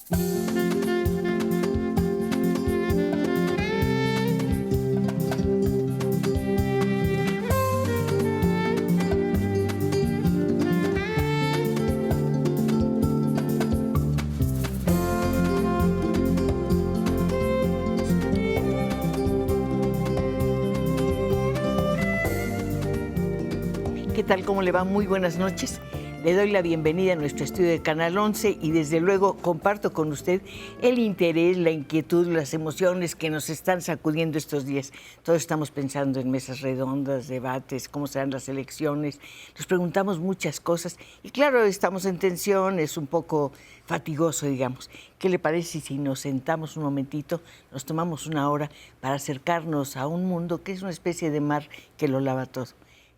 ¿Qué tal? ¿Cómo le va? Muy buenas noches. Le doy la bienvenida a nuestro estudio de Canal 11 y desde luego comparto con usted el interés, la inquietud, las emociones que nos están sacudiendo estos días. Todos estamos pensando en mesas redondas, debates, cómo serán las elecciones. Nos preguntamos muchas cosas y claro, estamos en tensión, es un poco fatigoso, digamos. ¿Qué le parece si nos sentamos un momentito, nos tomamos una hora para acercarnos a un mundo que es una especie de mar que lo lava todo?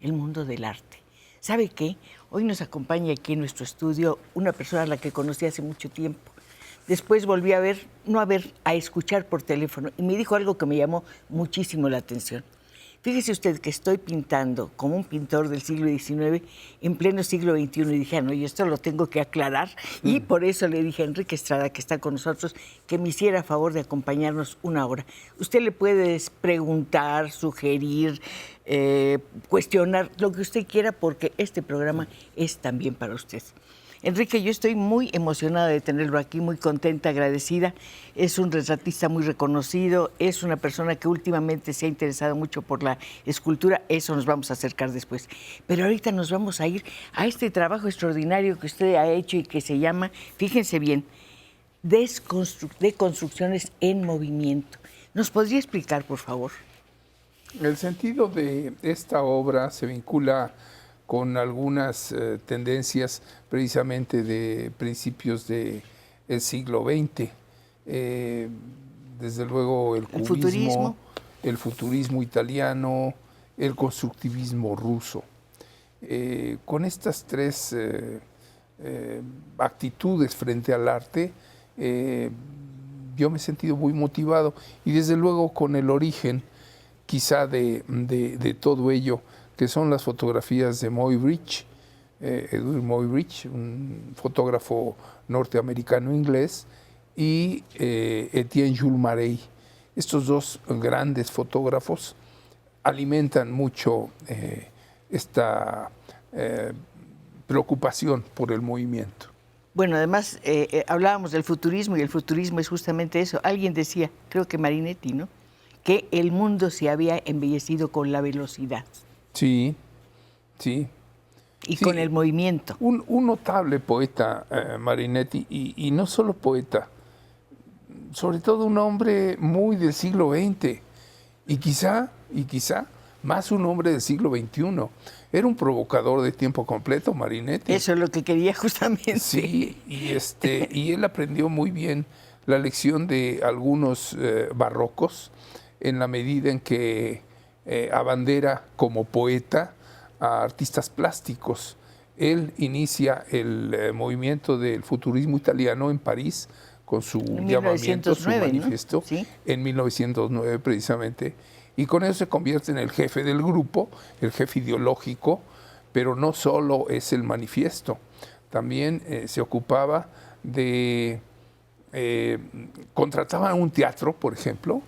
El mundo del arte. ¿Sabe qué? Hoy nos acompaña aquí en nuestro estudio una persona a la que conocí hace mucho tiempo. Después volví a ver, no a ver, a escuchar por teléfono y me dijo algo que me llamó muchísimo la atención. Fíjese usted que estoy pintando como un pintor del siglo XIX en pleno siglo XXI y dije, no, y esto lo tengo que aclarar y por eso le dije a Enrique Estrada, que está con nosotros, que me hiciera favor de acompañarnos una hora. Usted le puede preguntar, sugerir, cuestionar, lo que usted quiera, porque este programa es también para usted. Enrique, yo estoy muy emocionada de tenerlo aquí, muy contenta, agradecida. Es un retratista muy reconocido, es una persona que últimamente se ha interesado mucho por la escultura, eso nos vamos a acercar después. Pero ahorita nos vamos a ir a este trabajo extraordinario que usted ha hecho y que se llama, fíjense bien, Deconstrucciones en movimiento. ¿Nos podría explicar, por favor? El sentido de esta obra se vincula con algunas tendencias precisamente de principios del siglo XX. Desde luego el cubismo, el futurismo italiano, el constructivismo ruso. Con estas tres actitudes frente al arte, yo me he sentido muy motivado y desde luego con el origen quizá de todo ello, que son las fotografías de Muybridge, Edwin Muybridge, un fotógrafo norteamericano-inglés, y Etienne Jules Marey. Estos dos grandes fotógrafos alimentan mucho esta preocupación por el movimiento. Bueno, además hablábamos del futurismo y el futurismo es justamente eso. Alguien decía, creo que Marinetti, ¿no?, que el mundo se había embellecido con la velocidad. Sí, sí. Y sí, con el movimiento. Un notable poeta, Marinetti, y no solo poeta, sobre todo un hombre muy del siglo XX, y quizá más un hombre del siglo XXI. Era un provocador de tiempo completo, Marinetti. Eso es lo que quería justamente. Sí, y él aprendió muy bien la lección de algunos barrocos, en la medida en que abandera como poeta a artistas plásticos. Él inicia el movimiento del futurismo italiano en París con su llamamiento, su manifiesto, ¿no? ¿Sí? En 1909 precisamente, y con eso se convierte en el jefe del grupo, el jefe ideológico, pero no solo es el manifiesto, también se ocupaba de, contrataba un teatro, por ejemplo,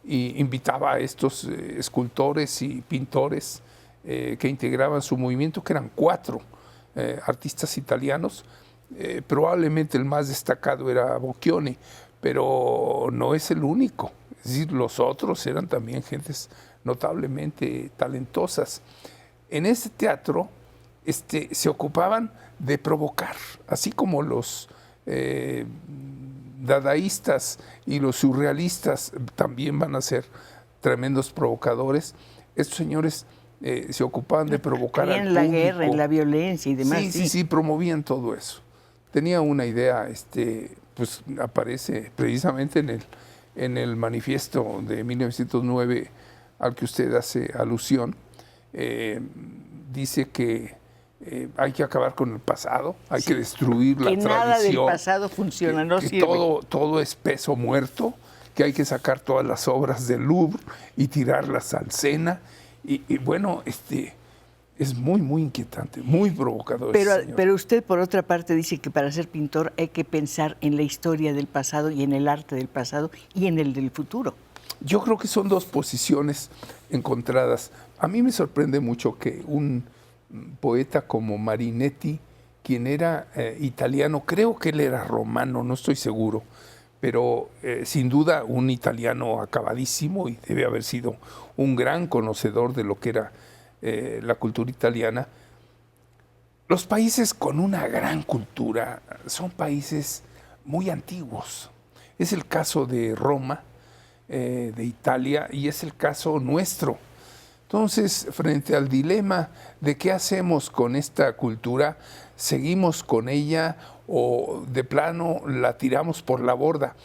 y invitaba a estos escultores y pintores que integraban su movimiento, que eran 4 artistas italianos. Probablemente el más destacado era Bocchioni, pero no es el único. Es decir, los otros eran también gentes notablemente talentosas. En ese teatro se ocupaban de provocar, así como los dadaístas y los surrealistas también van a ser tremendos provocadores. Estos señores se ocupaban de provocar al público. En la guerra, en la violencia y demás. Sí, promovían todo eso. Tenía una idea, pues aparece precisamente en el manifiesto de 1909 al que usted hace alusión. Dice que hay que acabar con el pasado, hay que destruir la tradición. Que nada del pasado funciona, no sirve. Todo es peso muerto, que hay que sacar todas las obras del Louvre y tirarlas al Sena. Y bueno, Es muy, muy inquietante, muy provocador ese señor. Pero usted, por otra parte, dice que para ser pintor hay que pensar en la historia del pasado y en el arte del pasado y en el del futuro. Yo creo que son dos posiciones encontradas. A mí me sorprende mucho que un poeta como Marinetti, quien era italiano, creo que él era romano, no estoy seguro, pero sin duda un italiano acabadísimo y debe haber sido un gran conocedor de lo que era la cultura italiana. Los países con una gran cultura son países muy antiguos. Es el caso de Roma, de Italia, y es el caso nuestro. Entonces, frente al dilema de qué hacemos con esta cultura, ¿seguimos con ella o de plano la tiramos por la borda?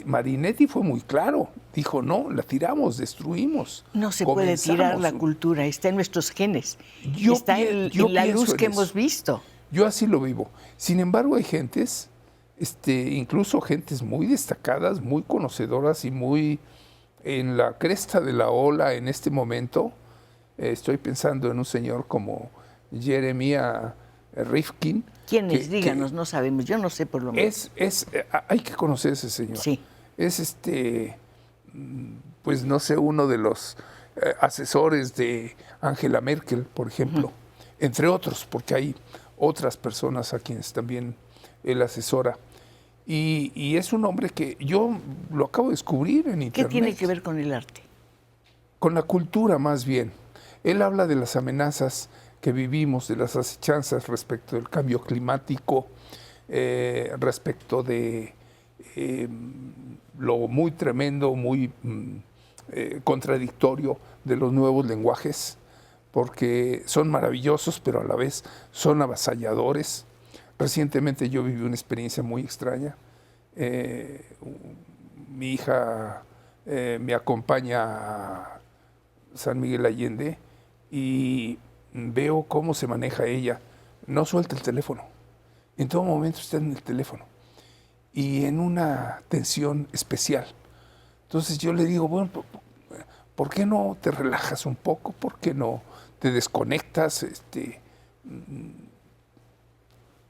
Marinetti fue muy claro, dijo no, la tiramos, destruimos. No se puede tirar la cultura, está en nuestros genes, está en la luz que hemos visto. Yo así lo vivo. Sin embargo, hay gentes, incluso gentes muy destacadas, muy conocedoras y muy en la cresta de la ola en este momento. Estoy pensando en un señor como Jeremiah Rifkin. ¿Quién es? Díganos, no sabemos, yo no sé por lo menos. Hay que conocer a ese señor. Sí. Es pues no sé, uno de los asesores de Angela Merkel, por ejemplo, entre otros, porque hay otras personas a quienes también él asesora. Y es un hombre que yo lo acabo de descubrir en Internet. ¿Qué tiene que ver con el arte? Con la cultura, más bien. Él habla de las amenazas que vivimos, de las acechanzas respecto del cambio climático, respecto de lo muy tremendo, muy contradictorio de los nuevos lenguajes, porque son maravillosos, pero a la vez son avasalladores. Recientemente yo viví una experiencia muy extraña. Mi hija me acompaña a San Miguel Allende y veo cómo se maneja ella. No suelta el teléfono. En todo momento está en el teléfono. Y en una tensión especial. Entonces yo le digo, bueno, ¿por qué no te relajas un poco? ¿Por qué no te desconectas?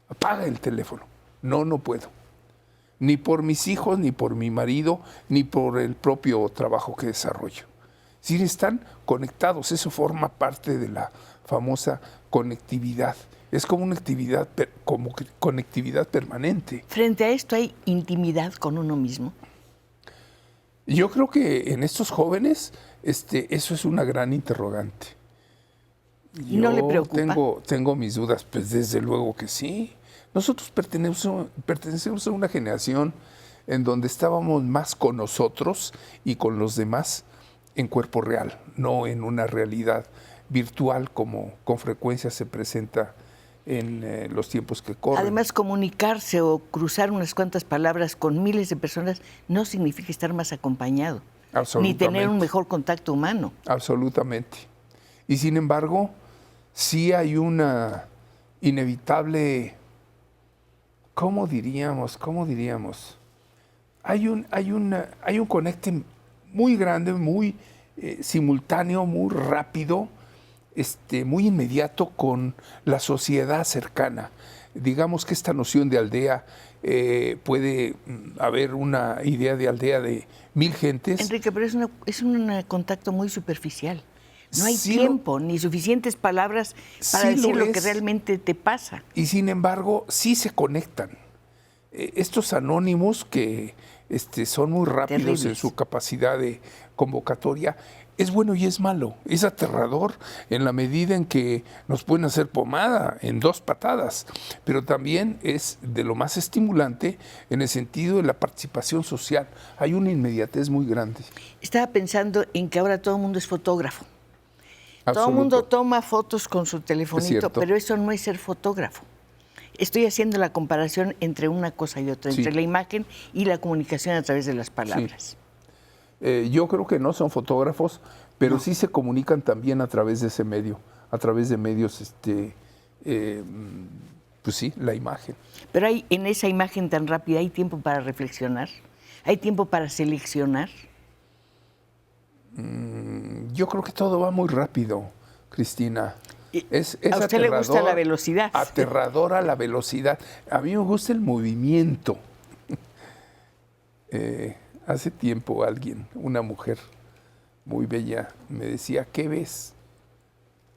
Apaga el teléfono. No puedo. Ni por mis hijos, ni por mi marido, ni por el propio trabajo que desarrollo. Si están conectados, eso forma parte de la famosa conectividad. Es como una actividad, como conectividad permanente. Frente a esto, ¿hay intimidad con uno mismo? Yo creo que en estos jóvenes eso es una gran interrogante. ¿Y no le preocupa? Tengo mis dudas, pues desde luego que sí. Nosotros pertenecemos a una generación en donde estábamos más con nosotros y con los demás en cuerpo real, no en una realidad virtual como con frecuencia se presenta en los tiempos que corren. Además, comunicarse o cruzar unas cuantas palabras con miles de personas no significa estar más acompañado, ni tener un mejor contacto humano. Absolutamente. Y sin embargo, sí hay una inevitable, ¿cómo diríamos? Hay un conecte muy grande, muy simultáneo, muy rápido, muy inmediato con la sociedad cercana. Digamos que esta noción de aldea puede haber una idea de aldea de 1000 gentes. Enrique, pero es un contacto muy superficial. No hay tiempo ni suficientes palabras para decir lo que realmente te pasa. Y sin embargo, sí se conectan. Estos anónimos que son muy rápidos terribles en su capacidad de convocatoria, es bueno y es malo. Es aterrador en la medida en que nos pueden hacer pomada en 2 patadas, pero también es de lo más estimulante en el sentido de la participación social. Hay una inmediatez muy grande. Estaba pensando en que ahora todo el mundo es fotógrafo. Todo el mundo toma fotos con su telefonito, pero eso no es ser fotógrafo. Estoy haciendo la comparación entre una cosa y otra, entre la imagen y la comunicación a través de las palabras. Sí. Yo creo que no son fotógrafos, pero sí se comunican también a través de ese medio, a través de medios, pues sí, la imagen. Pero en esa imagen tan rápida, ¿hay tiempo para reflexionar? ¿Hay tiempo para seleccionar? Yo creo que todo va muy rápido, Cristina. Es ¿A usted le gusta la velocidad? Aterradora la velocidad. A mí me gusta el movimiento. Hace tiempo alguien, una mujer muy bella, me decía, ¿qué ves?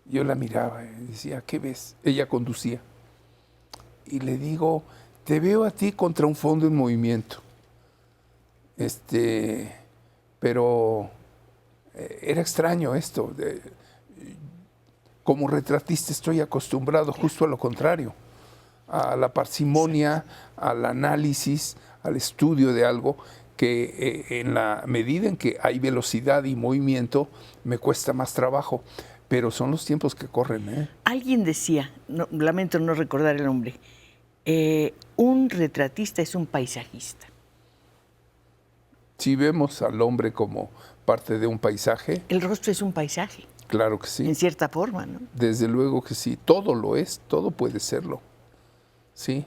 Yo la miraba y decía, ¿qué ves? Ella conducía. Y le digo, te veo a ti contra un fondo en movimiento. Pero era extraño esto. Como retratista estoy acostumbrado justo a lo contrario, a la parsimonia, al análisis, al estudio de algo que en la medida en que hay velocidad y movimiento me cuesta más trabajo, pero son los tiempos que corren. Alguien decía, lamento no recordar el nombre, un retratista es un paisajista. Si vemos al hombre como parte de un paisaje. El rostro es un paisaje. Claro que sí. En cierta forma, ¿no? Desde luego que sí. Todo lo es, todo puede serlo. Sí,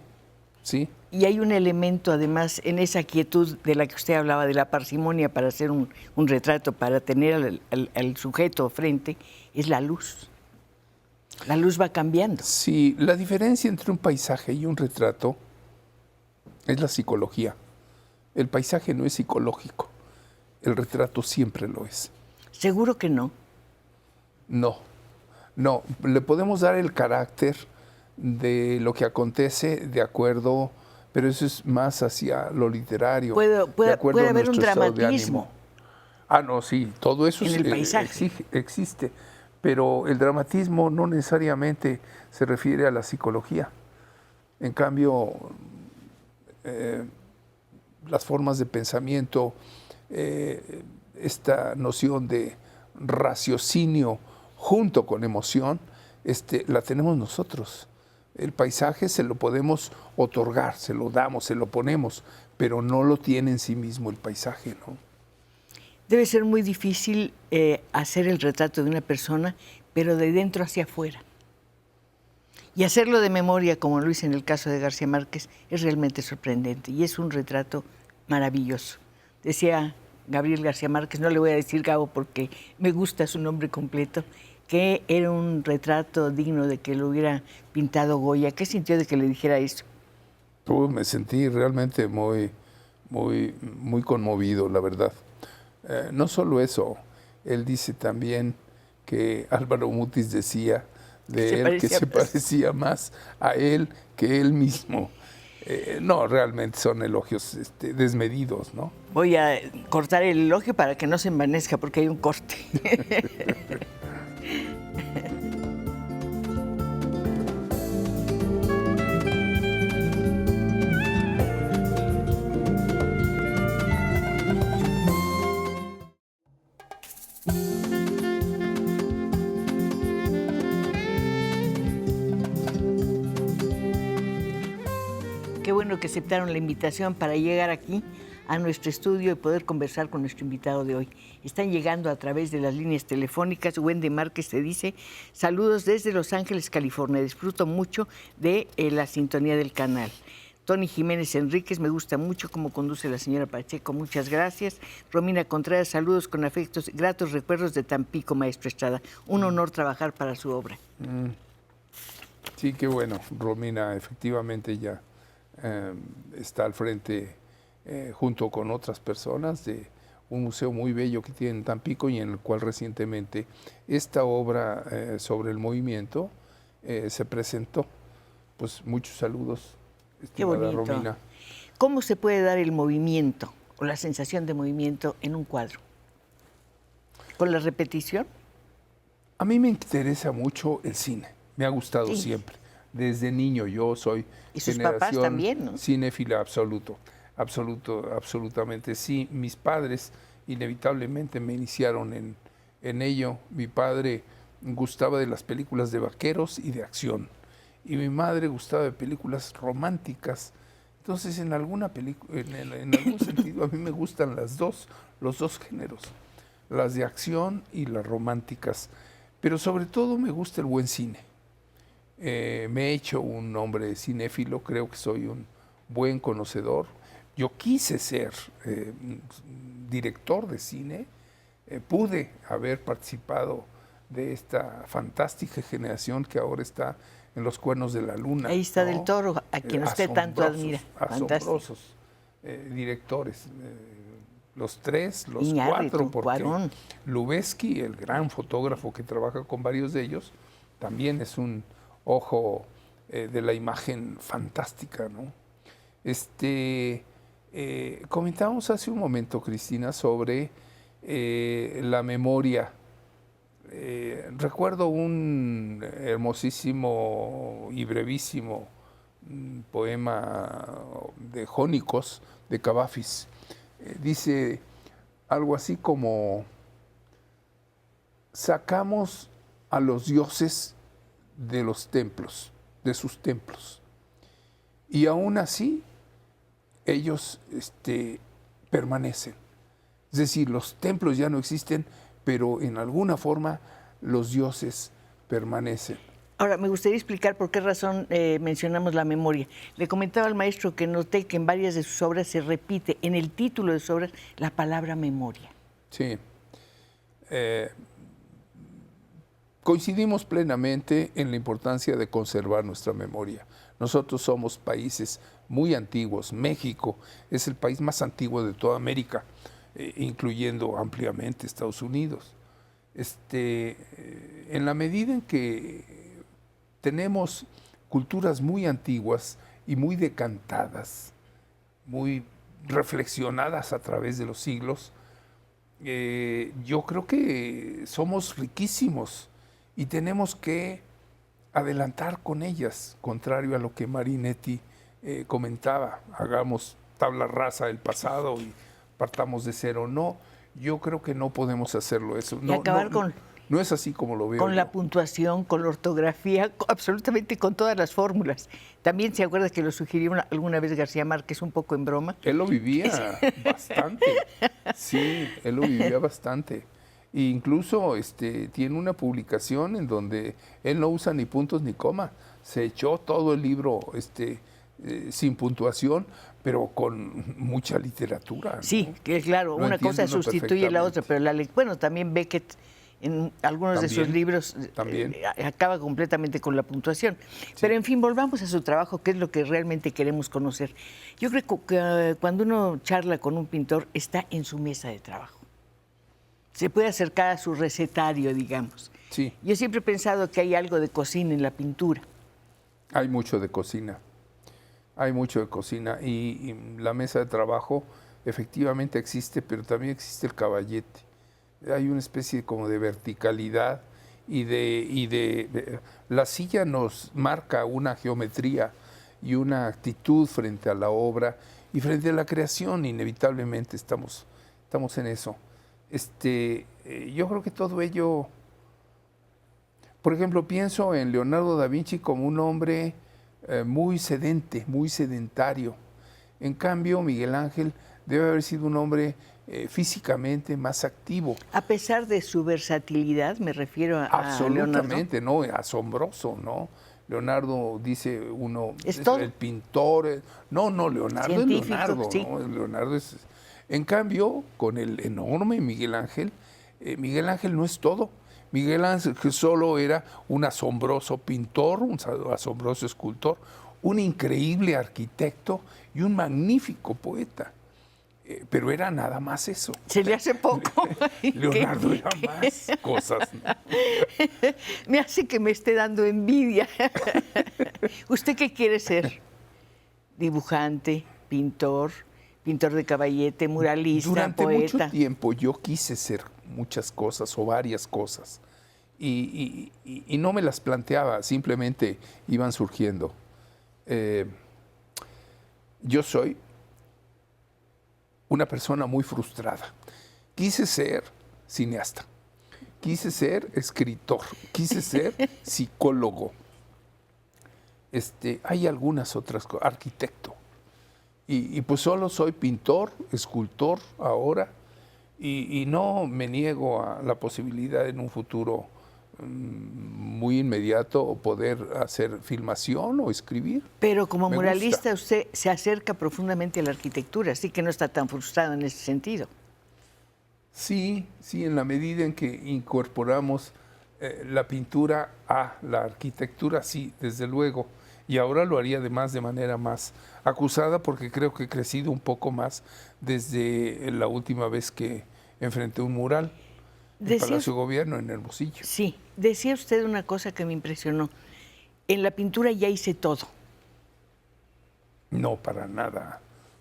sí. Y hay un elemento, además, en esa quietud de la que usted hablaba, de la parsimonia para hacer un retrato, para tener al sujeto frente, es la luz. La luz va cambiando. Sí, la diferencia entre un paisaje y un retrato es la psicología. El paisaje no es psicológico, el retrato siempre lo es. ¿Seguro que no? No, le podemos dar el carácter de lo que acontece de acuerdo, pero eso es más hacia lo literario. Puede haber un dramatismo. No, sí, todo eso en el paisaje. Existe, pero el dramatismo no necesariamente se refiere a la psicología. En cambio, las formas de pensamiento, esta noción de raciocinio junto con emoción, la tenemos nosotros. El paisaje se lo podemos otorgar, se lo damos, se lo ponemos, pero no lo tiene en sí mismo el paisaje, ¿no? Debe ser muy difícil hacer el retrato de una persona, pero de dentro hacia afuera. Y hacerlo de memoria, como lo hice en el caso de García Márquez, es realmente sorprendente y es un retrato maravilloso. Decía Gabriel García Márquez, no le voy a decir Gabo porque me gusta su nombre completo, que era un retrato digno de que lo hubiera pintado Goya. ¿Qué sintió de que le dijera eso? Me sentí realmente muy conmovido, la verdad. No solo eso, él dice también que Álvaro Mutis decía de él que se parecía más a él que él mismo. No, realmente son elogios desmedidos, ¿no? Voy a cortar el elogio para que no se envanezca porque hay un corte. Qué bueno que aceptaron la invitación para llegar aquí a nuestro estudio y poder conversar con nuestro invitado de hoy. Están llegando a través de las líneas telefónicas. Wendy Márquez te dice, saludos desde Los Ángeles, California. Disfruto mucho de la sintonía del canal. Tony Jiménez Enríquez, me gusta mucho cómo conduce la señora Pacheco, muchas gracias. Romina Contreras, saludos con afectos, gratos recuerdos de Tampico, maestro Estrada. Un honor trabajar para su obra. Sí, qué bueno. Romina efectivamente ya está al frente junto con otras personas de un museo muy bello que tiene en Tampico y en el cual recientemente esta obra sobre el movimiento se presentó. Pues muchos saludos, estimada Romina. ¿Cómo se puede dar el movimiento o la sensación de movimiento en un cuadro? ¿Con la repetición? A mí me interesa mucho el cine, me ha gustado siempre. Desde niño yo soy y sus papás también, ¿no? Cinéfila absolutamente. Sí, mis padres inevitablemente me iniciaron en ello. Mi padre gustaba de las películas de vaqueros y de acción, y mi madre gustaba de películas románticas. Entonces, en algún sentido, a mí me gustan los dos géneros, las de acción y las románticas, pero sobre todo me gusta el buen cine. Me he hecho un hombre cinéfilo, creo que soy un buen conocedor. Yo quise ser director de cine, pude haber participado de esta fantástica generación que ahora está en los cuernos de la luna. Ahí está ¿no? Del Toro, a quien usted tanto admira. Asombrosos directores. Los tres, los Iñárritu, cuatro, porque Cuarón. Lubezki, el gran fotógrafo que trabaja con varios de ellos, también es un ojo de la imagen fantástica, ¿no? Comentábamos hace un momento, Cristina, sobre la memoria. Recuerdo un hermosísimo y brevísimo poema de Jónicos, de Cavafis. Dice algo así como: sacamos a los dioses de los templos, de sus templos, y aún así ellos permanecen. Es decir, los templos ya no existen, pero en alguna forma los dioses permanecen. Ahora, me gustaría explicar por qué razón mencionamos la memoria. Le comentaba al maestro que noté que en varias de sus obras se repite, en el título de sus obras, la palabra memoria. Sí. Coincidimos plenamente en la importancia de conservar nuestra memoria. Nosotros somos países muy antiguos. México es el país más antiguo de toda América, incluyendo ampliamente Estados Unidos. En la medida en que tenemos culturas muy antiguas y muy decantadas, muy reflexionadas a través de los siglos, yo creo que somos riquísimos y tenemos que adelantar con ellas, contrario a lo que Marinetti comentaba: hagamos tabla rasa del pasado y partamos de cero. No, yo creo que no podemos hacerlo eso. Y acabar no es así como lo veo con yo. La puntuación, con la ortografía, absolutamente con todas las fórmulas. También se acuerda que lo sugirió alguna vez García Márquez, un poco en broma. Él lo vivía bastante. Sí, él lo vivía bastante. E incluso tiene una publicación en donde él no usa ni puntos ni coma. Se echó todo el libro sin puntuación, pero con mucha literatura, ¿no? Sí, que claro, Lo una cosa entiende uno sustituye la otra, perfectamente. pero bueno, también Beckett en algunos de sus libros acaba completamente con la puntuación. Sí. Pero en fin, volvamos a su trabajo, que es lo que realmente queremos conocer. Yo creo que cuando uno charla con un pintor, está en su mesa de trabajo. Se puede acercar a su recetario, digamos. Sí. Yo siempre he pensado que hay algo de cocina en la pintura. Hay mucho de cocina. Hay mucho de cocina. Y la mesa de trabajo efectivamente existe, pero también existe el caballete. Hay una especie como de verticalidad la silla nos marca una geometría y una actitud frente a la obra y frente a la creación. Inevitablemente estamos en eso. Yo creo que todo ello, por ejemplo, pienso en Leonardo da Vinci como un hombre muy sedentario. En cambio, Miguel Ángel debe haber sido un hombre físicamente más activo. A pesar de su versatilidad, me refiero a absolutamente, Leonardo. ¿no? Asombroso, ¿no? Leonardo, dice uno, ¿Es todo? El pintor. No, Leonardo científico, es Leonardo, sí. ¿no? Leonardo es. En cambio, con el enorme Miguel Ángel no es todo. Miguel Ángel solo era un asombroso pintor, un asombroso escultor, un increíble arquitecto y un magnífico poeta. Pero era nada más eso. Se le hace poco. Leonardo era más cosas, ¿no? Me hace que me esté dando envidia. ¿Usted qué quiere ser? ¿Dibujante, pintor de caballete, muralista, Durante poeta? mucho tiempo yo quise ser muchas cosas o varias cosas y no me las planteaba, simplemente iban surgiendo. Yo soy una persona muy frustrada. Quise ser cineasta, quise ser escritor, quise ser psicólogo. Hay algunas otras cosas, arquitecto. Y pues solo soy pintor, escultor ahora, y no me niego a la posibilidad en un futuro muy inmediato poder hacer filmación o escribir. Pero como Me muralista gusta. usted se acerca profundamente a la arquitectura, así que no está tan frustrado en ese sentido. Sí, en la medida en que incorporamos la pintura a la arquitectura, sí, desde luego. Y ahora lo haría además de manera más acusada porque creo que he crecido un poco más desde la última vez que enfrenté un mural en Decía, Palacio de Gobierno, en Hermosillo. sí, decía usted una cosa que me impresionó. En la pintura ya hice todo. No, para nada.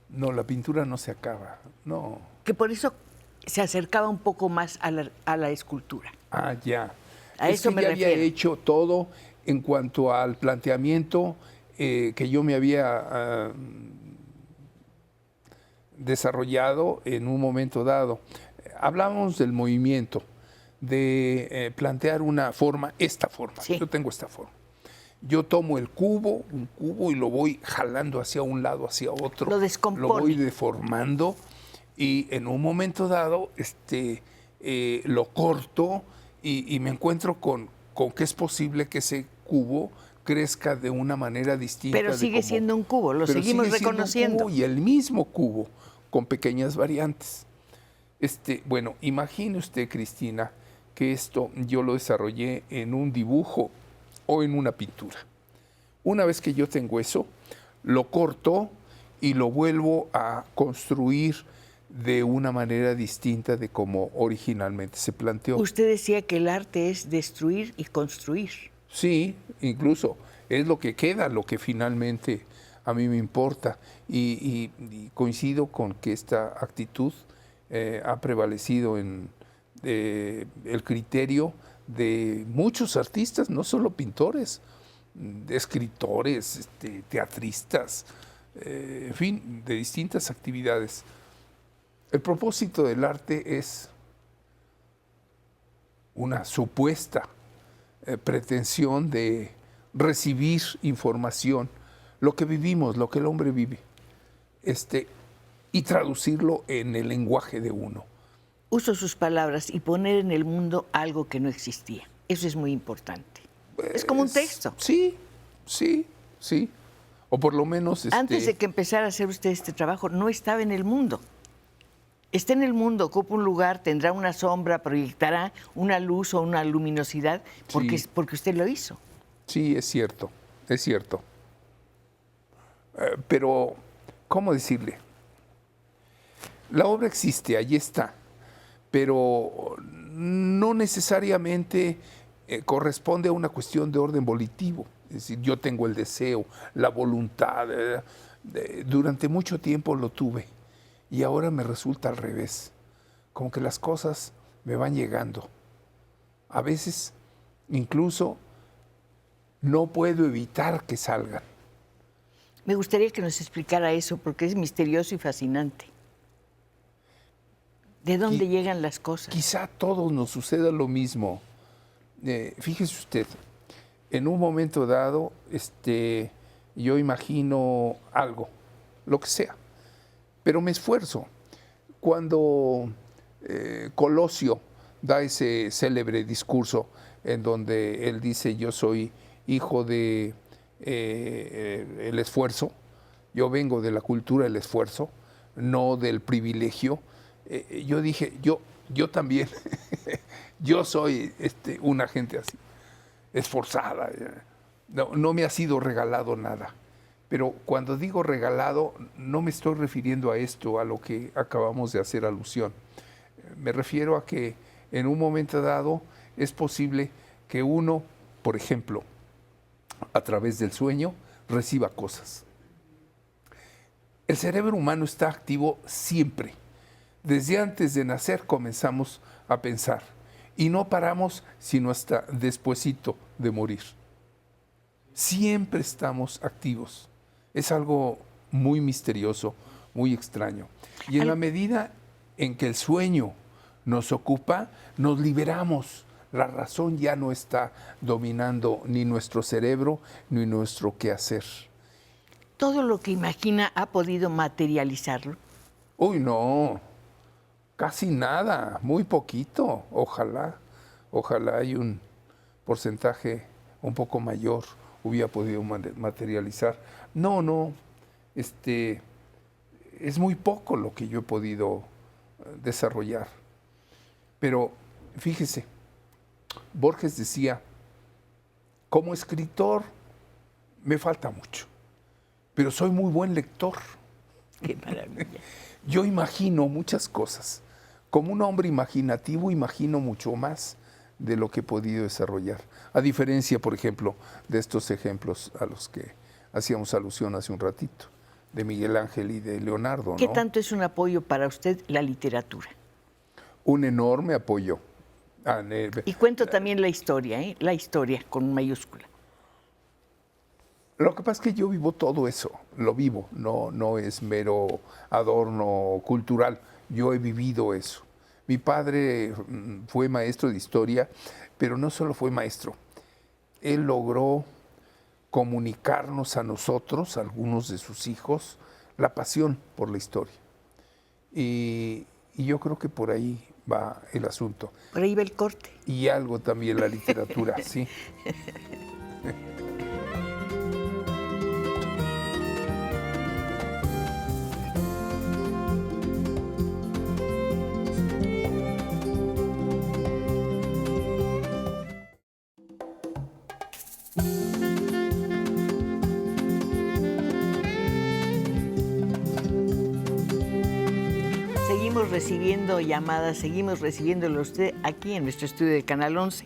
No, la pintura no se acaba. No. Que por eso se acercaba un poco más a la escultura. Ah, ya. A Es eso que me ya refiero. había hecho todo en cuanto al planteamiento que yo me había desarrollado en un momento dado. Hablábamos del movimiento, de plantear una forma, esta forma. Sí. Yo tengo esta forma. Yo tomo un cubo y lo voy jalando hacia un lado, hacia otro. Lo descompone. Lo voy deformando y en un momento dado lo corto y me encuentro con que es posible que ese cubo crezca de una manera distinta. Pero sigue siendo un cubo, lo pero seguimos sigue siendo un reconociendo. cubo y el mismo cubo, con pequeñas variantes. Bueno, imagine usted, Cristina, que esto yo lo desarrollé en un dibujo o en una pintura. Una vez que yo tengo eso, lo corto y lo vuelvo a construir de una manera distinta de como originalmente se planteó. Usted decía que el arte es destruir y construir. Sí, incluso es lo que queda, lo que finalmente a mí me importa. Y coincido con que esta actitud ha prevalecido en el criterio de muchos artistas, no solo pintores, de escritores, teatristas, en fin, de distintas actividades. El propósito del arte es una supuesta pretensión de recibir información, lo que vivimos, lo que el hombre vive, y traducirlo en el lenguaje de uno. Uso sus palabras y poner en el mundo algo que no existía. Eso es muy importante. Es como un texto. Sí, sí, sí. O por lo menos... Antes de que empezara a hacer usted este trabajo, no estaba en el mundo. Está en el mundo, ocupa un lugar, tendrá una sombra, proyectará una luz o una luminosidad, porque, Sí. porque usted lo hizo. Sí, es cierto, es cierto. Pero, ¿cómo decirle? La obra existe, allí está, pero no necesariamente corresponde a una cuestión de orden volitivo. Es decir, yo tengo el deseo, la voluntad. Durante mucho tiempo lo tuve y ahora me resulta al revés. Como que las cosas me van llegando. A veces, incluso, no puedo evitar que salgan. Me gustaría que nos explicara eso, porque es misterioso y fascinante. ¿De dónde llegan las cosas? Quizá a todos nos suceda lo mismo. Fíjese usted, en un momento dado, yo imagino algo, lo que sea, pero me esfuerzo. Cuando Colosio da ese célebre discurso en donde él dice: yo soy hijo de el esfuerzo, yo vengo de la cultura del esfuerzo, no del privilegio. Yo dije, yo también, yo soy una gente así, esforzada. No me ha sido regalado nada. Pero cuando digo regalado, no me estoy refiriendo a esto, a lo que acabamos de hacer alusión. Me refiero a que en un momento dado es posible que uno, por ejemplo, a través del sueño, reciba cosas. El cerebro humano está activo siempre. Desde antes de nacer comenzamos a pensar y no paramos sino hasta despuesito de morir. Siempre estamos activos. Es algo muy misterioso, muy extraño. Y en la medida en que el sueño nos ocupa, nos liberamos. La razón ya no está dominando ni nuestro cerebro ni nuestro quehacer. ¿Todo lo que imagina ha podido materializarlo? Uy, no, casi nada, muy poquito. Ojalá hay un porcentaje un poco mayor hubiera podido materializar. No, es muy poco lo que yo he podido desarrollar. Pero fíjese, Borges decía, como escritor me falta mucho, pero soy muy buen lector. Qué maravilla. Yo imagino muchas cosas. Como un hombre imaginativo, imagino mucho más de lo que he podido desarrollar. A diferencia, por ejemplo, de estos ejemplos a los que hacíamos alusión hace un ratito, de Miguel Ángel y de Leonardo, ¿Qué ¿no? tanto es un apoyo para usted la literatura? Un enorme apoyo. Y cuento también la historia, ¿eh? La historia con mayúscula. Lo que pasa es que yo vivo todo eso, lo vivo, no es mero adorno cultural, yo he vivido eso. Mi padre fue maestro de historia, pero no solo fue maestro, él logró comunicarnos a nosotros, a algunos de sus hijos, la pasión por la historia. Y yo creo que por ahí va el asunto. Por ahí va el corte. Y algo también la literatura, sí. Seguimos recibiendo llamadas, seguimos recibiéndolo a usted aquí en nuestro estudio de Canal 11.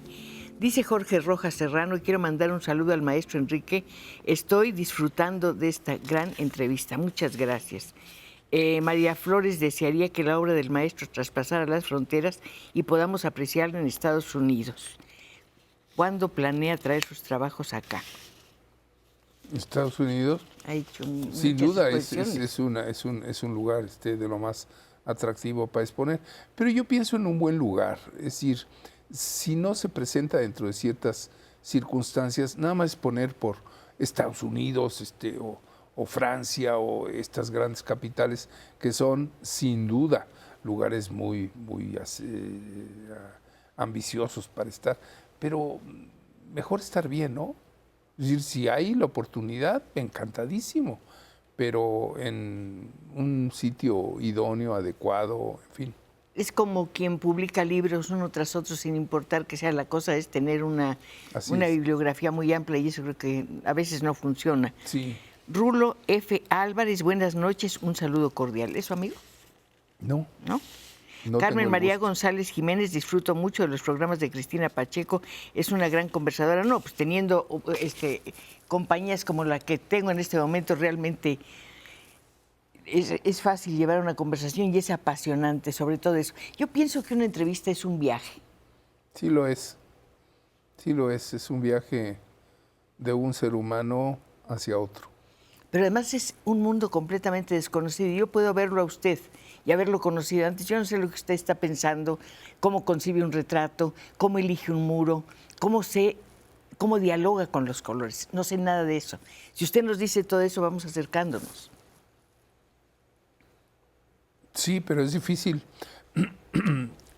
Dice Jorge Rojas Serrano, y quiero mandar un saludo al maestro Enrique. Estoy disfrutando de esta gran entrevista. Muchas gracias. María Flores desearía que la obra del maestro traspasara las fronteras y podamos apreciarla en Estados Unidos. ¿Cuándo planea traer sus trabajos acá? Estados Unidos, Ha hecho sin duda, exposiciones. es un lugar de lo más atractivo para exponer. Pero yo pienso en un buen lugar. Es decir, si no se presenta dentro de ciertas circunstancias, nada más exponer por Estados Unidos o Francia o estas grandes capitales que son, sin duda, lugares muy ambiciosos para estar. Pero mejor estar bien, ¿no? Es decir, si hay la oportunidad, encantadísimo, pero en un sitio idóneo, adecuado, en fin. Es como quien publica libros uno tras otro sin importar que sea la cosa, es tener una bibliografía muy amplia y eso creo que a veces no funciona. Sí. Rulo F. Álvarez, buenas noches, un saludo cordial. ¿Es su amigo? No. ¿No? No Carmen tengo el María gusto. González Jiménez, disfruto mucho de los programas de Cristina Pacheco, es una gran conversadora. No, pues teniendo compañías como la que tengo en este momento, realmente es fácil llevar una conversación y es apasionante, sobre todo eso. Yo pienso que una entrevista es un viaje. Sí lo es. Sí lo es un viaje de un ser humano hacia otro. Pero además es un mundo completamente desconocido. Yo puedo verlo a usted y haberlo conocido antes. Yo no sé lo que usted está pensando, cómo concibe un retrato, cómo elige un muro, cómo dialoga con los colores. No sé nada de eso. Si usted nos dice todo eso, vamos acercándonos. Sí, pero es difícil.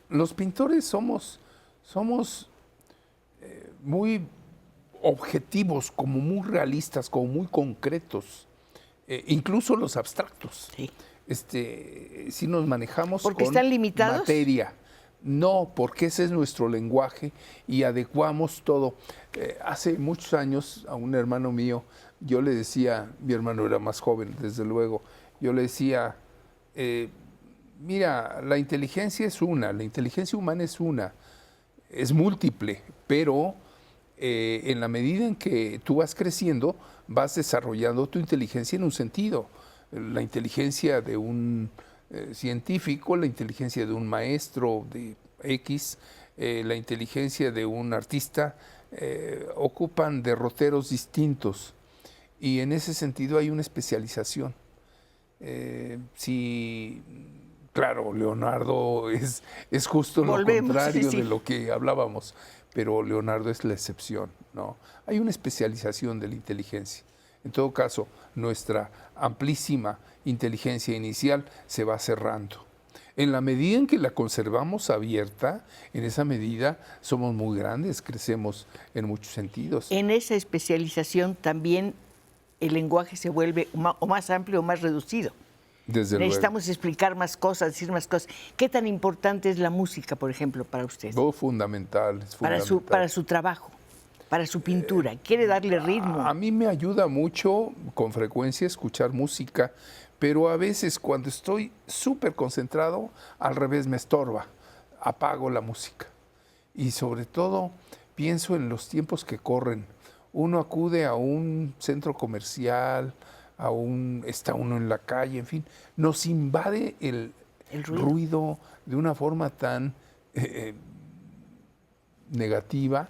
Los pintores somos muy objetivos, como muy realistas, como muy concretos, incluso los abstractos. Sí. Si nos manejamos ¿Porque con están limitados? materia. No, porque ese es nuestro lenguaje y adecuamos todo. Hace muchos años a un hermano mío, yo le decía, mi hermano era más joven, desde luego, yo le decía, mira, la inteligencia es una, la inteligencia humana es una, es múltiple, pero en la medida en que tú vas creciendo, vas desarrollando tu inteligencia en un sentido. La inteligencia de un científico, la inteligencia de un maestro de X, la inteligencia de un artista, ocupan derroteros distintos y en ese sentido hay una especialización. Claro, Leonardo es justo lo contrario sí. de lo que hablábamos, pero Leonardo es la excepción, ¿no? Hay una especialización de la inteligencia. En todo caso, nuestra amplísima inteligencia inicial se va cerrando. En la medida en que la conservamos abierta, en esa medida somos muy grandes, crecemos en muchos sentidos. En esa especialización también el lenguaje se vuelve o más amplio o más reducido. Desde luego. Necesitamos explicar más cosas, decir más cosas. ¿Qué tan importante es la música, por ejemplo, para usted? Fundamental, es Para fundamental. su trabajo, para su pintura. ¿Quiere darle ritmo? A mí me ayuda mucho, con frecuencia, escuchar música, pero a veces cuando estoy súper concentrado, al revés me estorba. Apago la música. Y sobre todo, pienso en los tiempos que corren. Uno acude a un centro comercial, está uno en la calle, en fin, nos invade el ruido de una forma tan negativa.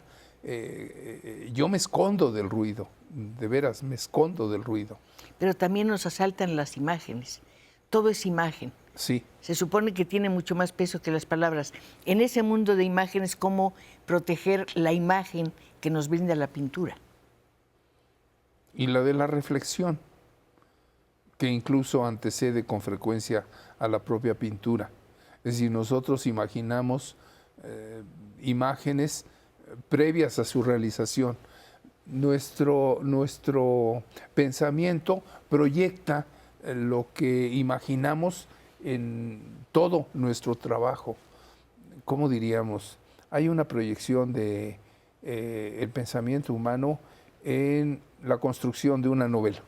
Yo me escondo del ruido, de veras, me escondo del ruido. Pero también nos asaltan las imágenes. Todo es imagen. Sí. Se supone que tiene mucho más peso que las palabras. En ese mundo de imágenes, ¿cómo proteger la imagen que nos brinda la pintura? Y la de la reflexión, que incluso antecede con frecuencia a la propia pintura. Es decir, nosotros imaginamos imágenes previas a su realización. Nuestro pensamiento proyecta lo que imaginamos en todo nuestro trabajo. ¿Cómo diríamos? Hay una proyección de el pensamiento humano en la construcción de una novela.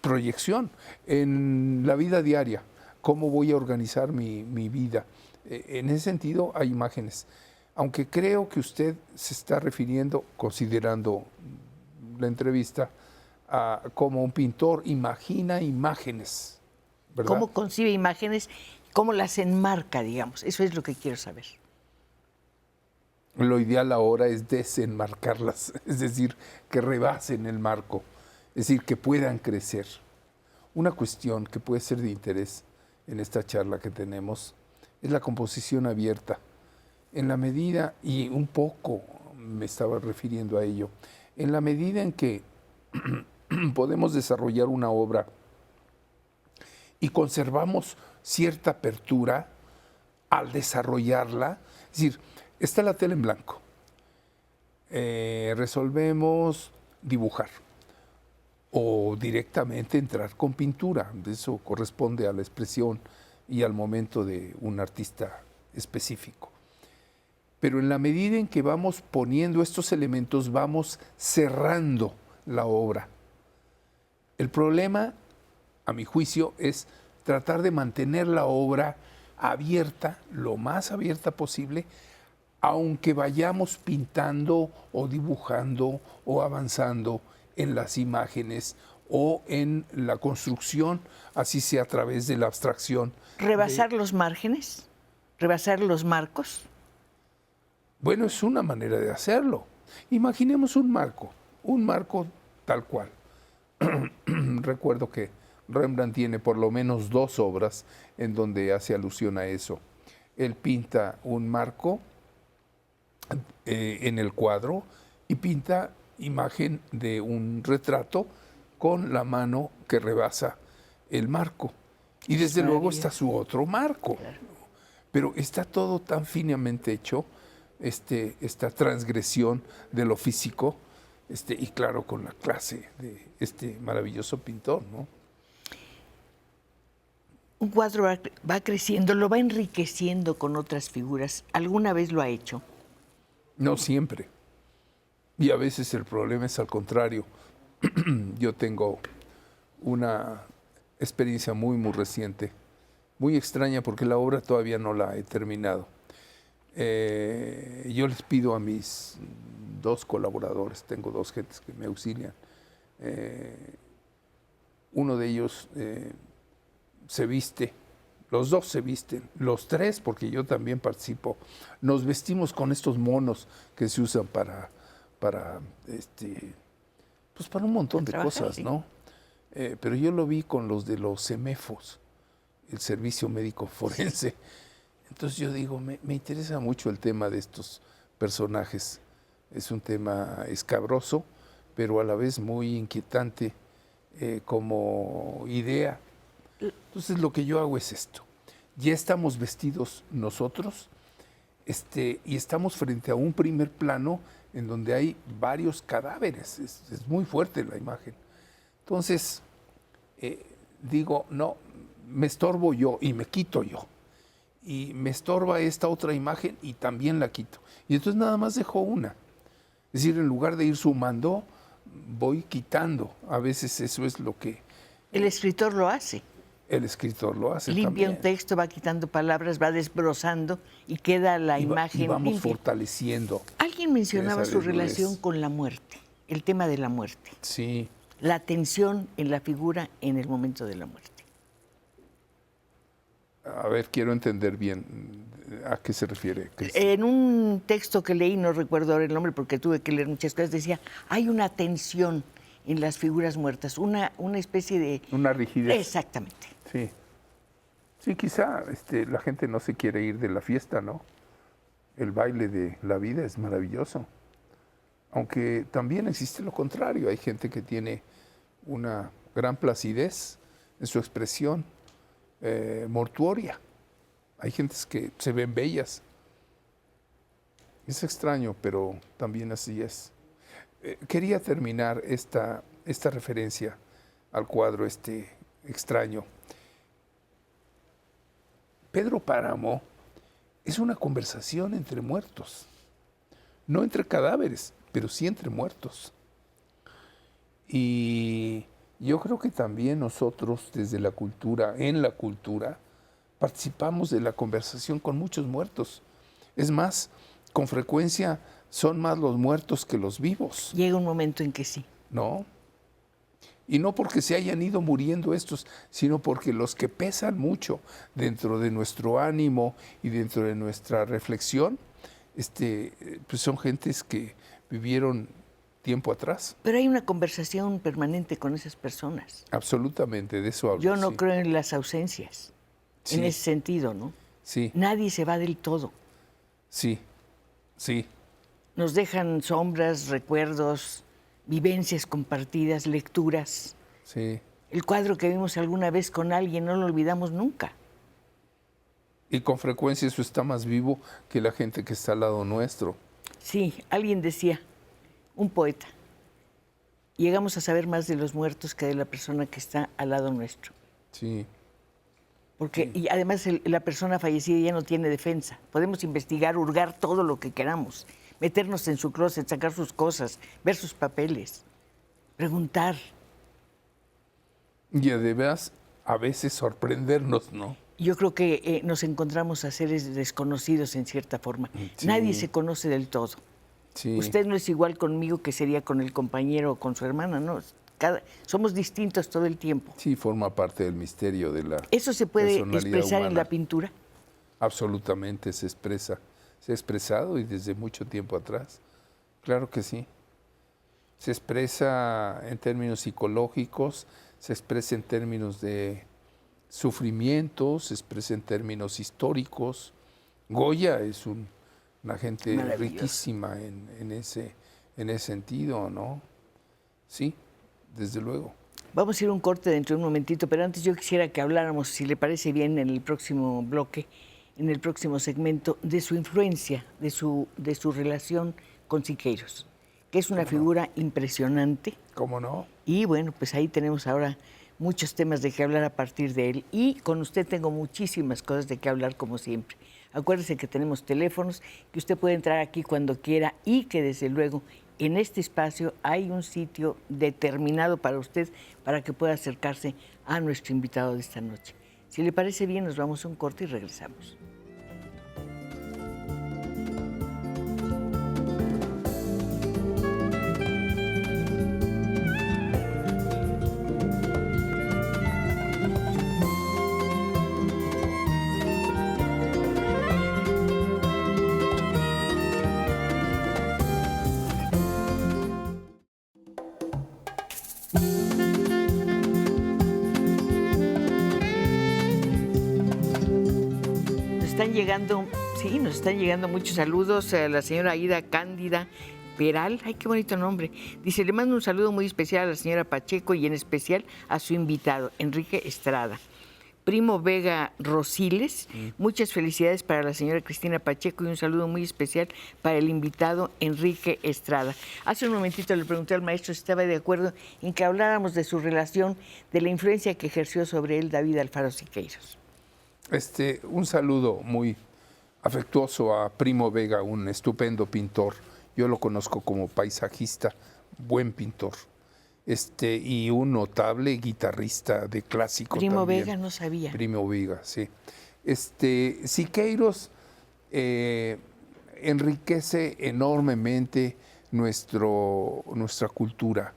Proyección en la vida diaria, cómo voy a organizar mi vida. En ese sentido hay imágenes, aunque creo que usted se está refiriendo, considerando la entrevista, a como un pintor imagina imágenes, ¿verdad? ¿Cómo concibe imágenes? ¿Cómo las enmarca, digamos? Eso es lo que quiero saber. Lo ideal ahora es desenmarcarlas, es decir, que rebasen el marco. Es decir, que puedan crecer. Una cuestión que puede ser de interés en esta charla que tenemos es la composición abierta. En la medida, y un poco me estaba refiriendo a ello, en la medida en que podemos desarrollar una obra y conservamos cierta apertura al desarrollarla, es decir, está la tela en blanco, resolvemos dibujar o directamente entrar con pintura. Eso corresponde a la expresión y al momento de un artista específico. Pero en la medida en que vamos poniendo estos elementos, vamos cerrando la obra. El problema, a mi juicio, es tratar de mantener la obra abierta, lo más abierta posible, aunque vayamos pintando o dibujando o avanzando en las imágenes o en la construcción, así sea a través de la abstracción. ¿Rebasar los márgenes? ¿Rebasar los marcos? Bueno, es una manera de hacerlo. Imaginemos un marco tal cual. Recuerdo que Rembrandt tiene por lo menos 2 obras en donde hace alusión a eso. Él pinta un marco en el cuadro y pinta imagen de un retrato con la mano que rebasa el marco. Y desde luego está su otro marco. Claro. Pero está todo tan finamente hecho, esta transgresión de lo físico, y claro, con la clase de este maravilloso pintor, ¿no? Un cuadro va creciendo, lo va enriqueciendo con otras figuras. ¿Alguna vez lo ha hecho? No siempre. Y a veces el problema es al contrario. Yo tengo una experiencia muy, muy reciente, muy extraña porque la obra todavía no la he terminado. Yo les pido a mis 2 colaboradores, tengo 2 gentes que me auxilian. Uno de ellos se viste, los 2 se visten, los 3, porque yo también participo, nos vestimos con estos monos que se usan para pues para un montón de cosas, sí, ¿no? Pero yo lo vi con los de los CEMEFOS, el Servicio Médico Forense. Entonces yo digo, me interesa mucho el tema de estos personajes. Es un tema escabroso, pero a la vez muy inquietante como idea. Entonces lo que yo hago es esto. Ya estamos vestidos nosotros y estamos frente a un primer plano en donde hay varios cadáveres. Es muy fuerte la imagen. Entonces, digo, no, me estorbo yo y me quito yo. Y me estorba esta otra imagen y también la quito. Y entonces nada más dejo una. Es decir, en lugar de ir sumando, voy quitando. A veces eso es lo que El escritor lo hace. el escritor lo hace Limpia también. un texto, va quitando palabras, va desbrozando y queda la imagen y vamos limpia. fortaleciendo. Alguien mencionaba Esa su desnudez. relación con la muerte, el tema de la muerte, Sí. la tensión en la figura en el momento de la muerte. A ver, quiero entender bien a qué se refiere. En un texto que leí, no recuerdo ahora el nombre porque tuve que leer muchas cosas, decía, hay una tensión en las figuras muertas, una especie de... Una rigidez. Exactamente. Sí. Sí, quizá la gente no se quiere ir de la fiesta, ¿no? El baile de la vida es maravilloso. Aunque también existe lo contrario. Hay gente que tiene una gran placidez en su expresión mortuoria. Hay gentes que se ven bellas. Es extraño, pero también así es. Quería terminar esta referencia al cuadro extraño. Pedro Páramo es una conversación entre muertos, no entre cadáveres, pero sí entre muertos. Y yo creo que también nosotros desde la cultura, en la cultura, participamos de la conversación con muchos muertos. Es más, con frecuencia son más los muertos que los vivos, Llega un momento en que sí. ¿no? Y no porque se hayan ido muriendo estos, sino porque los que pesan mucho dentro de nuestro ánimo y dentro de nuestra reflexión, pues son gentes que vivieron tiempo atrás. Pero hay una conversación permanente con esas personas. Absolutamente, de eso hablo. Yo no sí. creo en las ausencias, en Sí. ese sentido, ¿no? Sí, Nadie se va del todo. sí, sí, Nos dejan sombras, recuerdos, vivencias compartidas, lecturas. sí. El cuadro que vimos alguna vez con alguien no lo olvidamos nunca. Y con frecuencia eso está más vivo que la gente que está al lado nuestro. Sí, alguien decía, un poeta, llegamos a saber más de los muertos que de la persona que está al lado nuestro. Sí, Porque y además la persona fallecida ya no tiene defensa. Podemos investigar, hurgar todo lo que queramos, meternos en su closet, sacar sus cosas, ver sus papeles, preguntar. y además a veces sorprendernos, ¿no? Yo creo que nos encontramos a seres desconocidos en cierta forma. Sí. Nadie se conoce del todo. Sí, Usted no es igual conmigo que sería con el compañero o con su hermana, ¿no? Somos distintos todo el tiempo. sí, forma parte del misterio de la ¿Eso se puede personalidad expresar en humana. la pintura? Absolutamente se expresa. Se ha expresado y desde mucho tiempo atrás. Claro que sí. Se expresa en términos psicológicos, se expresa en términos de sufrimiento, se expresa en términos históricos. Goya es una gente Maravilloso. riquísima en ese sentido, ¿no? Sí, desde luego. Vamos a ir a un corte dentro de un momentito, pero antes yo quisiera que habláramos, si le parece bien, en el próximo bloque, en el próximo segmento, de su influencia, de su relación con Siqueiros, que es una figura impresionante. ¿Cómo no? Y bueno, pues ahí tenemos ahora muchos temas de qué hablar a partir de él. Y con usted tengo muchísimas cosas de qué hablar, como siempre. Acuérdese que tenemos teléfonos, que usted puede entrar aquí cuando quiera y que desde luego en este espacio hay un sitio determinado para usted para que pueda acercarse a nuestro invitado de esta noche. Si le parece bien, nos vamos a un corte y regresamos. Nos están llegando muchos saludos a la señora Aida Cándida Peral. Ay, qué bonito nombre. Dice, le mando un saludo muy especial a la señora Pacheco y en especial a su invitado, Enrique Estrada. Primo Vega Rosiles. Muchas felicidades para la señora Cristina Pacheco y un saludo muy especial para el invitado Enrique Estrada. Hace un momentito le pregunté al maestro si estaba de acuerdo en que habláramos de su relación, de la influencia que ejerció sobre él David Alfaro Siqueiros. Un saludo muy afectuoso a Primo Vega, un estupendo pintor. Yo lo conozco como paisajista, buen pintor. Y un notable guitarrista de clásico Primo también. Vega, no sabía. Primo Vega, sí. Siqueiros enriquece enormemente nuestra cultura.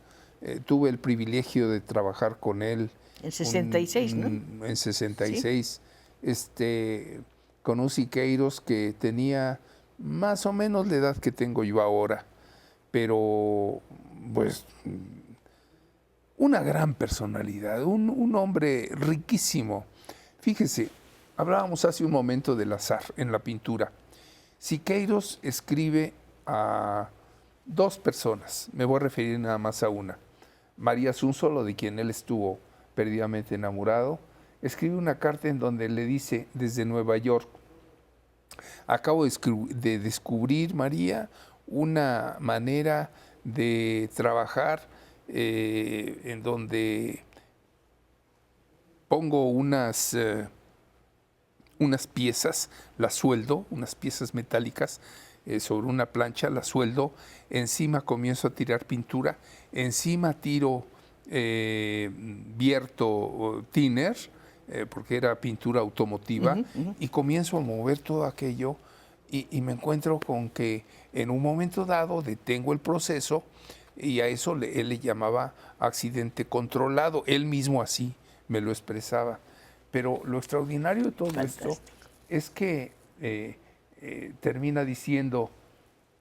Tuve el privilegio de trabajar con él. En 66, ¿no? En 66. Con un Siqueiros que tenía más o menos la edad que tengo yo ahora, pero pues una gran personalidad, un hombre riquísimo. Fíjese, hablábamos hace un momento del azar en la pintura. Siqueiros escribe a dos personas, me voy a referir nada más a una. María Zúñolo, de quien él estuvo perdidamente enamorado, escribe una carta en donde le dice desde Nueva York: acabo de descubrir, María, una manera de trabajar en donde pongo unas piezas, las sueldo, unas piezas metálicas sobre una plancha, las sueldo, encima comienzo a tirar pintura, encima vierto thinner, porque era pintura automotiva, y comienzo a mover todo aquello y me encuentro con que en un momento dado detengo el proceso y a eso él le llamaba accidente controlado. Él mismo así me lo expresaba. Pero lo extraordinario de todo esto es que termina diciendo: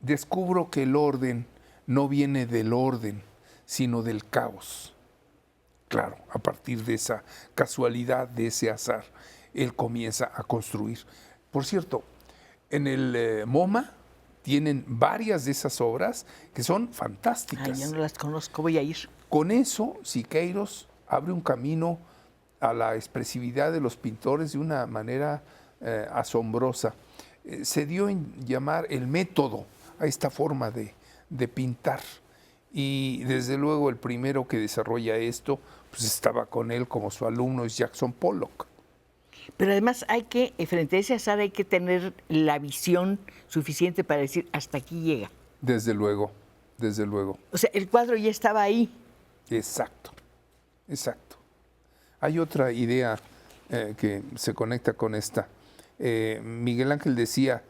descubro que el orden no viene del orden, sino del caos. Claro, a partir de esa casualidad, de ese azar, él comienza a construir. Por cierto, en el MoMA tienen varias de esas obras que son fantásticas. Ay, yo no las conozco, voy a ir. Con eso, Siqueiros abre un camino a la expresividad de los pintores de una manera asombrosa. Se dio en llamar el método a esta forma de pintar. Y desde luego el primero que desarrolla esto, pues estaba con él como su alumno, es Jackson Pollock. Pero además frente a ese azar hay que tener la visión suficiente para decir hasta aquí llega. Desde luego, desde luego. O sea, el cuadro ya estaba ahí. Exacto, exacto. Hay otra idea que se conecta con esta. Miguel Ángel decía,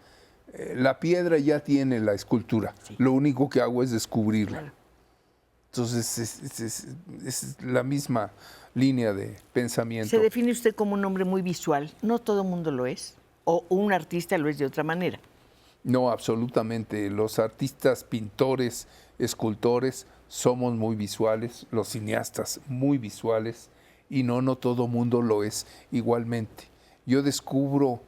la piedra ya tiene la escultura, sí. Lo único que hago es descubrirla. Claro. Entonces es la misma línea de pensamiento. ¿Se define usted como un hombre muy visual? No todo el mundo lo es. ¿O un artista lo es de otra manera? No, absolutamente. Los artistas, pintores, escultores, somos muy visuales. Los cineastas, muy visuales. Y no todo el mundo lo es igualmente. Yo descubro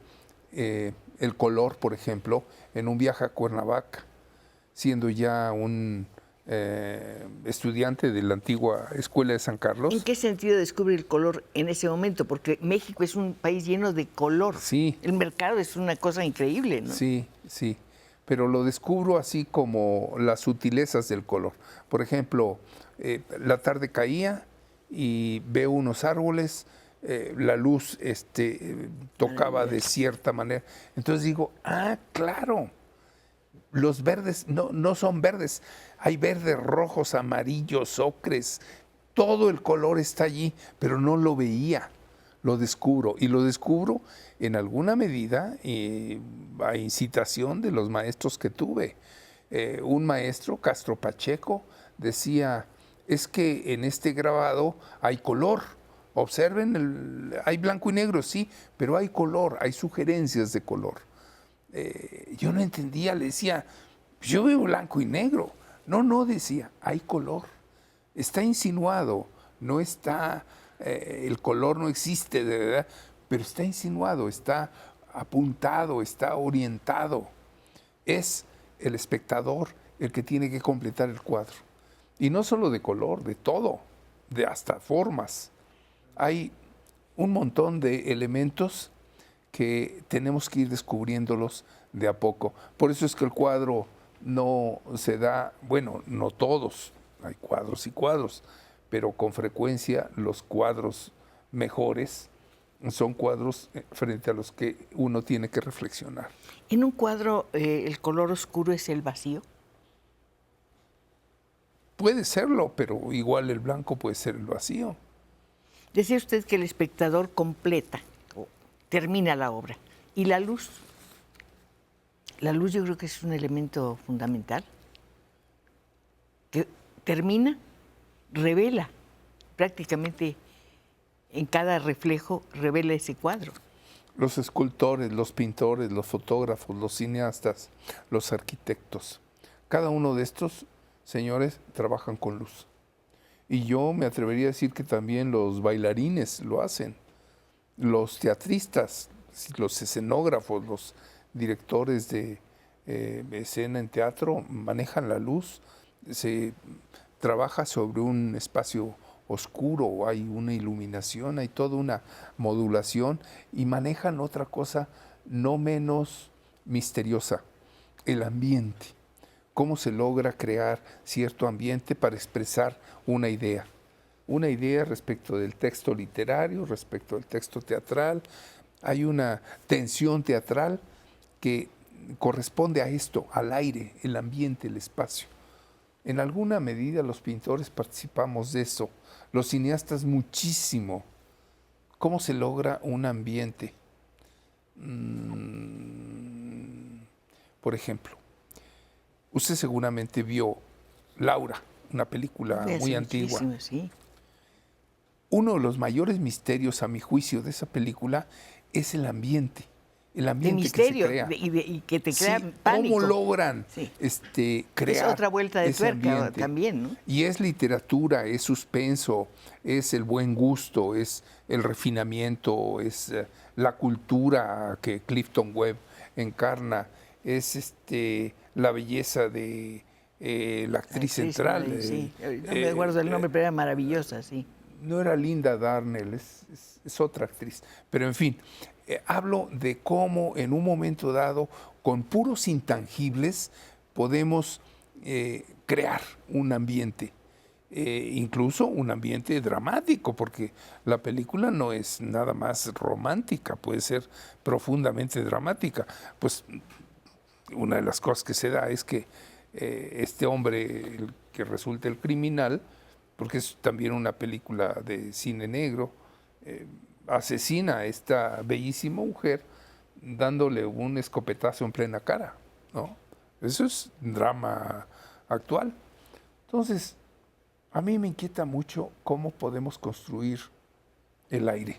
el color, por ejemplo, en un viaje a Cuernavaca, siendo ya un estudiante de la antigua Escuela de San Carlos. ¿En qué sentido descubre el color en ese momento? Porque México es un país lleno de color. Sí. El mercado es una cosa increíble, ¿no? Sí, sí. Pero lo descubro así como las sutilezas del color. Por ejemplo, la tarde caía y veo unos árboles, la luz tocaba de cierta manera. Entonces digo, claro, los verdes no son verdes, hay verdes, rojos, amarillos, ocres, todo el color está allí, pero no lo veía, lo descubro. Y lo descubro en alguna medida a incitación de los maestros que tuve. Un maestro, Castro Pacheco, decía, es que en este grabado hay color. Observen, hay blanco y negro, sí, pero hay color, hay sugerencias de color. Yo no entendía, le decía, yo veo blanco y negro. No, decía, hay color. Está insinuado, no está, el color no existe de verdad, pero está insinuado, está apuntado, está orientado. Es el espectador el que tiene que completar el cuadro. Y no solo de color, de todo, de hasta formas. Hay un montón de elementos que tenemos que ir descubriéndolos de a poco. Por eso es que el cuadro no se da, bueno, no todos, hay cuadros y cuadros, pero con frecuencia los cuadros mejores son cuadros frente a los que uno tiene que reflexionar. En un cuadro, el color oscuro es el vacío. Puede serlo, pero igual el blanco puede ser el vacío. Decía usted que el espectador completa, o termina la obra. ¿Y la luz? La luz yo creo que es un elemento fundamental, que termina, revela, prácticamente en cada reflejo revela ese cuadro. Los escultores, los pintores, los fotógrafos, los cineastas, los arquitectos, cada uno de estos señores trabajan con luz. Y yo me atrevería a decir que también los bailarines lo hacen, los teatristas, los escenógrafos, los directores de escena en teatro manejan la luz, se trabaja sobre un espacio oscuro, hay una iluminación, hay toda una modulación y manejan otra cosa no menos misteriosa, el ambiente. Cómo se logra crear cierto ambiente para expresar una idea respecto del texto literario, respecto del texto teatral. Hay una tensión teatral que corresponde a esto, al aire, el ambiente, el espacio. En alguna medida los pintores participamos de eso, los cineastas muchísimo. ¿Cómo se logra un ambiente? Por ejemplo, usted seguramente vio Laura, una película muy antigua. Sí. Uno de los mayores misterios, a mi juicio, de esa película es el ambiente. El ambiente de misterio, que se crea. y que te crea Sí, pánico. ¿cómo logran crear? Es otra vuelta de ese tuerca ambiente? también, ¿no? Y es literatura, es suspenso, es el buen gusto, es el refinamiento, es la cultura que Clifton Webb encarna, es la belleza de la actriz central. Sí, no me acuerdo el nombre, pero era maravillosa, sí. No era Linda Darnell, es otra actriz. Pero en fin, hablo de cómo en un momento dado, con puros intangibles, podemos crear un ambiente, incluso un ambiente dramático, porque la película no es nada más romántica, puede ser profundamente dramática. Pues una de las cosas que se da es que este hombre, el que resulta el criminal, porque es también una película de cine negro, asesina a esta bellísima mujer dándole un escopetazo en plena cara, ¿no? Eso es drama actual. Entonces, a mí me inquieta mucho cómo podemos construir el aire.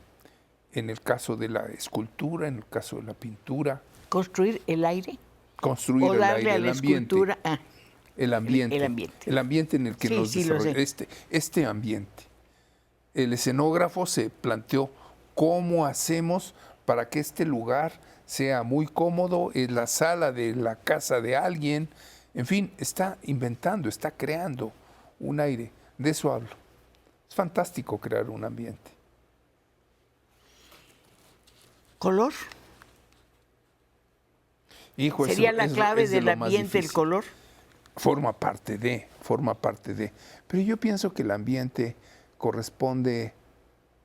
En el caso de la escultura, en el caso de la pintura. ¿Construir el aire? Construir o el darle aire, a el la ambiente. escultura. El ambiente. El ambiente en el que nos desarrollamos. Este ambiente. El escenógrafo se planteó cómo hacemos para que este lugar sea muy cómodo, en la sala de la casa de alguien. En fin, está inventando, está creando un aire. De eso hablo. Es fantástico crear un ambiente. ¿Color? Hijo, ¿Sería la clave del lo más ambiente el difícil. color? Forma parte de. Pero yo pienso que el ambiente corresponde,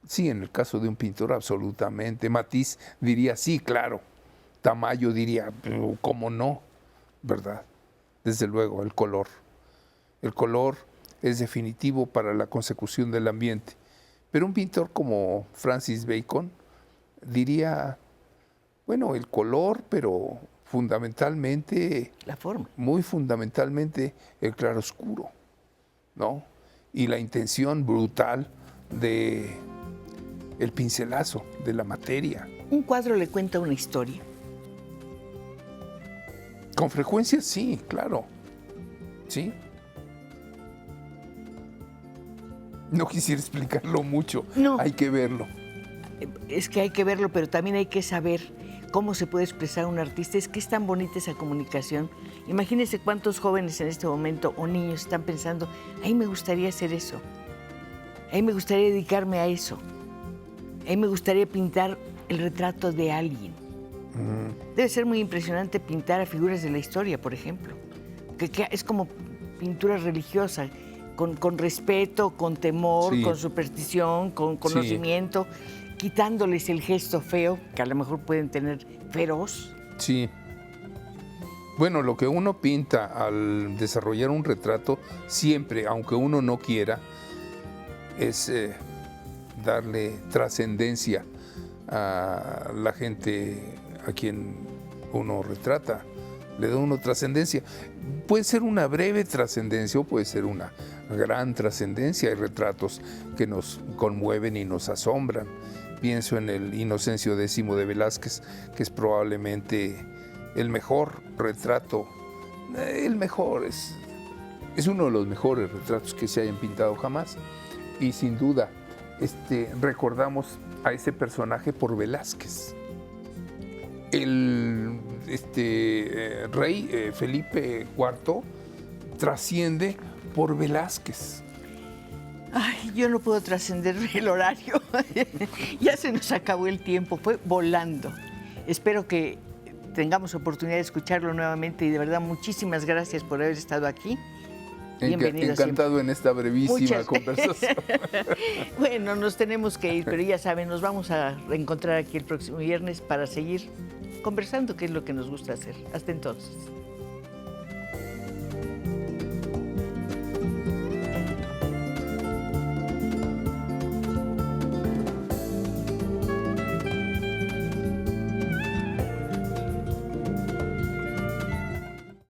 sí, en el caso de un pintor, absolutamente. Matisse diría, sí, claro. Tamayo diría, ¿cómo no? ¿Verdad? Desde luego, el color. El color es definitivo para la consecución del ambiente. Pero un pintor como Francis Bacon diría, bueno, el color, pero fundamentalmente, la forma. Muy fundamentalmente el claroscuro, ¿no? Y la intención brutal de el pincelazo de la materia. ¿Un cuadro le cuenta una historia? Con frecuencia sí, claro. Sí. No quisiera explicarlo mucho, no. Hay que verlo. Es que hay que verlo, pero también hay que saber cómo se puede expresar un artista. Es que es tan bonita esa comunicación. Imagínense cuántos jóvenes en este momento o niños están pensando, ay, me gustaría hacer eso. Ay, me gustaría dedicarme a eso. A mí me gustaría pintar el retrato de alguien. Debe ser muy impresionante pintar a figuras de la historia, por ejemplo, que es como pintura religiosa, con respeto, con temor, Sí. con superstición, con conocimiento, quitándoles el gesto feo, que a lo mejor pueden tener feroz. Sí. Bueno, lo que uno pinta al desarrollar un retrato, siempre, aunque uno no quiera, es darle trascendencia a la gente a quien uno retrata. Le da uno trascendencia. Puede ser una breve trascendencia o puede ser una gran trascendencia. Hay retratos que nos conmueven y nos asombran. Pienso en el Inocencio X de Velázquez, que es probablemente el mejor retrato, el mejor, es uno de los mejores retratos que se hayan pintado jamás. Y sin duda, recordamos a ese personaje por Velázquez. El rey Felipe IV trasciende por Velázquez. Ay, yo no puedo trascender el horario. Ya se nos acabó el tiempo, fue volando. Espero que tengamos oportunidad de escucharlo nuevamente y de verdad muchísimas gracias por haber estado aquí. Bienvenido Encantado siempre. en esta brevísima conversación. Bueno, nos tenemos que ir, pero ya saben, nos vamos a reencontrar aquí el próximo viernes para seguir conversando, que es lo que nos gusta hacer. Hasta entonces.